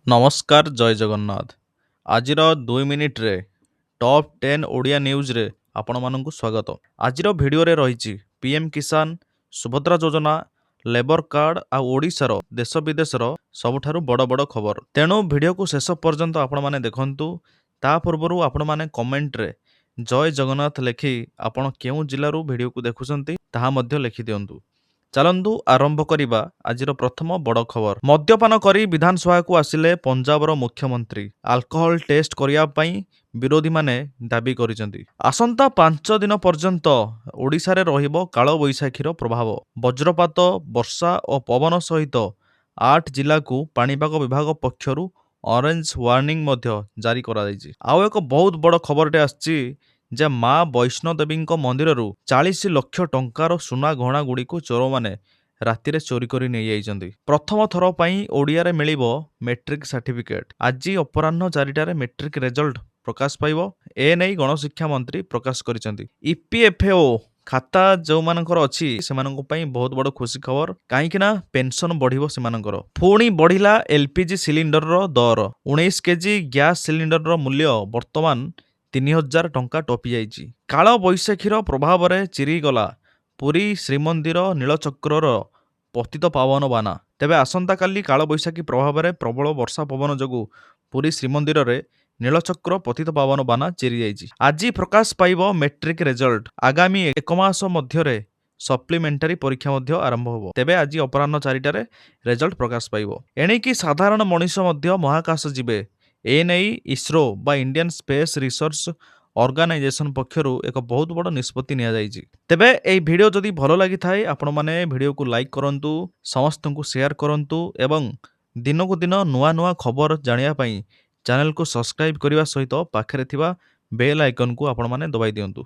ନମସ୍କାର ଜୟ ଜଗନ୍ନାଥ। ଆଜିର 2 ମିନିଟରେ ଟପ୍ 10 ଓଡ଼ିଆ ନ୍ୟୁଜ୍ରେ ଆପଣମାନଙ୍କୁ ସ୍ୱାଗତ। ଆଜିର ଭିଡ଼ିଓରେ ରହିଛି ପିଏମ୍ କିଷାନ, ସୁଭଦ୍ରା ଯୋଜନା, ଲେବର କାର୍ଡ଼ ଆଉ ଓଡ଼ିଶାର ଦେଶ ବିଦେଶର ସବୁଠାରୁ ବଡ଼ ବଡ଼ ଖବର। ତେଣୁ ଭିଡ଼ିଓକୁ ଶେଷ ପର୍ଯ୍ୟନ୍ତ ଆପଣମାନେ ଦେଖନ୍ତୁ। ତା ପୂର୍ବରୁ ଆପଣମାନେ କମେଣ୍ଟରେ ଜୟ ଜଗନ୍ନାଥ ଲେଖି ଆପଣ କେଉଁ ଜିଲ୍ଲାରୁ ଭିଡ଼ିଓକୁ ଦେଖୁଛନ୍ତି ତାହା ମଧ୍ୟ ଲେଖିଦିଅନ୍ତୁ। ଚାଲନ୍ତୁ ଆରମ୍ଭ କରିବା ଆଜିର ପ୍ରଥମ ବଡ଼ ଖବର। ମଦ୍ୟପାନ କରି ବିଧାନସଭାକୁ ଆସିଲେ ପଞ୍ଜାବର ମୁଖ୍ୟମନ୍ତ୍ରୀ। ଆଲକୋହଲ ଟେଷ୍ଟ କରିବା ପାଇଁ ବିରୋଧୀମାନେ ଦାବି କରିଛନ୍ତି। ଆସନ୍ତା 5 ଦିନ ପର୍ଯ୍ୟନ୍ତ ଓଡ଼ିଶାରେ ରହିବ କାଳବୈଶାଖୀର ପ୍ରଭାବ। ବଜ୍ରପାତ, ବର୍ଷା ଓ ପବନ ସହିତ 8 ଜିଲ୍ଲାକୁ ପାଣିପାଗ ବିଭାଗ ପକ୍ଷରୁ ଅରେଞ୍ଜ ୱାର୍ଣ୍ଣିଂ ମଧ୍ୟ ଜାରି କରାଯାଇଛି। ଆଉ ଏକ ବହୁତ ବଡ଼ ଖବରଟେ ଆସିଛି ଯେ ମା ବୈଷ୍ଣୋଦେବୀଙ୍କ ମନ୍ଦିରରୁ 40 ଲକ୍ଷ ଟଙ୍କାର ସୁନା ଗହଣା ଗୁଡ଼ିକୁ ଚୋରମାନେ ରାତିରେ ଚୋରି କରି ନେଇଯାଇଛନ୍ତି। ପ୍ରଥମ ଥର ପାଇଁ ଓଡ଼ିଆରେ ମିଳିବ ମେଟ୍ରିକ ସାର୍ଟିଫିକେଟ। ଆଜି ଅପରାହ୍ନ 4ଟାରେ ମେଟ୍ରିକ ରେଜଲ୍ଟ ପ୍ରକାଶ ପାଇବ। ଏ ନେଇ ଗଣଶିକ୍ଷା ମନ୍ତ୍ରୀ ପ୍ରକାଶ କରିଛନ୍ତି। ଇପିଏଫ୍ଓ ଖାତା ଯେଉଁମାନଙ୍କର ଅଛି ସେମାନଙ୍କ ପାଇଁ ବହୁତ ବଡ଼ ଖୁସି ଖବର, କାହିଁକି ନା ପେନସନ ବଢ଼ିବ ସେମାନଙ୍କର। ପୁଣି ବଢ଼ିଲା ଏଲପିଜି ସିଲିଣ୍ଡରର ଦର। 19 କେଜି ଗ୍ୟାସ୍ ସିଲିଣ୍ଡରର ମୂଲ୍ୟ ବର୍ତ୍ତମାନ 3000 ଟଙ୍କା ଟପି ଯାଇଛି। କାଳ ବୈଶାଖୀର ପ୍ରଭାବରେ ଚିରିଗଲା ପୁରୀ ଶ୍ରୀମନ୍ଦିର ନୀଳଚକ୍ରର ପତିତ ପାବନ ବାନା। ତେବେ ଆସନ୍ତାକାଲି କାଳବୈଶାଖୀ ପ୍ରଭାବରେ ପ୍ରବଳ ବର୍ଷା ପବନ ଯୋଗୁଁ ପୁରୀ ଶ୍ରୀମନ୍ଦିରରେ ନୀଳଚକ୍ର ପତିତ ପାବନ ବାନା ଚିରିଯାଇଛି। ଆଜି ପ୍ରକାଶ ପାଇବ ମେଟ୍ରିକ ରେଜଲ୍ଟ। ଆଗାମୀ 1 ମାସ ମଧ୍ୟରେ ସପ୍ଲିମେଣ୍ଟାରୀ ପରୀକ୍ଷା ମଧ୍ୟ ଆରମ୍ଭ ହେବ। ତେବେ ଆଜି ଅପରାହ୍ନ 4ଟାରେ ରେଜଲ୍ଟ ପ୍ରକାଶ ପାଇବ। ଏଣିକି ସାଧାରଣ ମଣିଷ ମଧ୍ୟ ମହାକାଶ ଯିବେ। ଏ ନେଇ ଇସ୍ରୋ ବା ଇଣ୍ଡିଆନ୍ ସ୍ପେସ୍ ରିସର୍ଚ୍ଚ ଅର୍ଗାନାଇଜେସନ ପକ୍ଷରୁ ଏକ ବହୁତ ବଡ଼ ନିଷ୍ପତ୍ତି ନିଆଯାଇଛି। ତେବେ ଏହି ଭିଡ଼ିଓ ଯଦି ଭଲ ଲାଗିଥାଏ ଆପଣମାନେ ଭିଡ଼ିଓକୁ ଲାଇକ୍ କରନ୍ତୁ, ସମସ୍ତଙ୍କୁ ସେୟାର କରନ୍ତୁ ଏବଂ ଦିନକୁ ଦିନ ନୂଆ ନୂଆ ଖବର ଜାଣିବା ପାଇଁ ଚ୍ୟାନେଲକୁ ସବସ୍କ୍ରାଇବ କରିବା ସହିତ ପାଖରେ ଥିବା ବେଲ୍ ଆଇକନକୁ ଆପଣମାନେ ଦବାଇ ଦିଅନ୍ତୁ।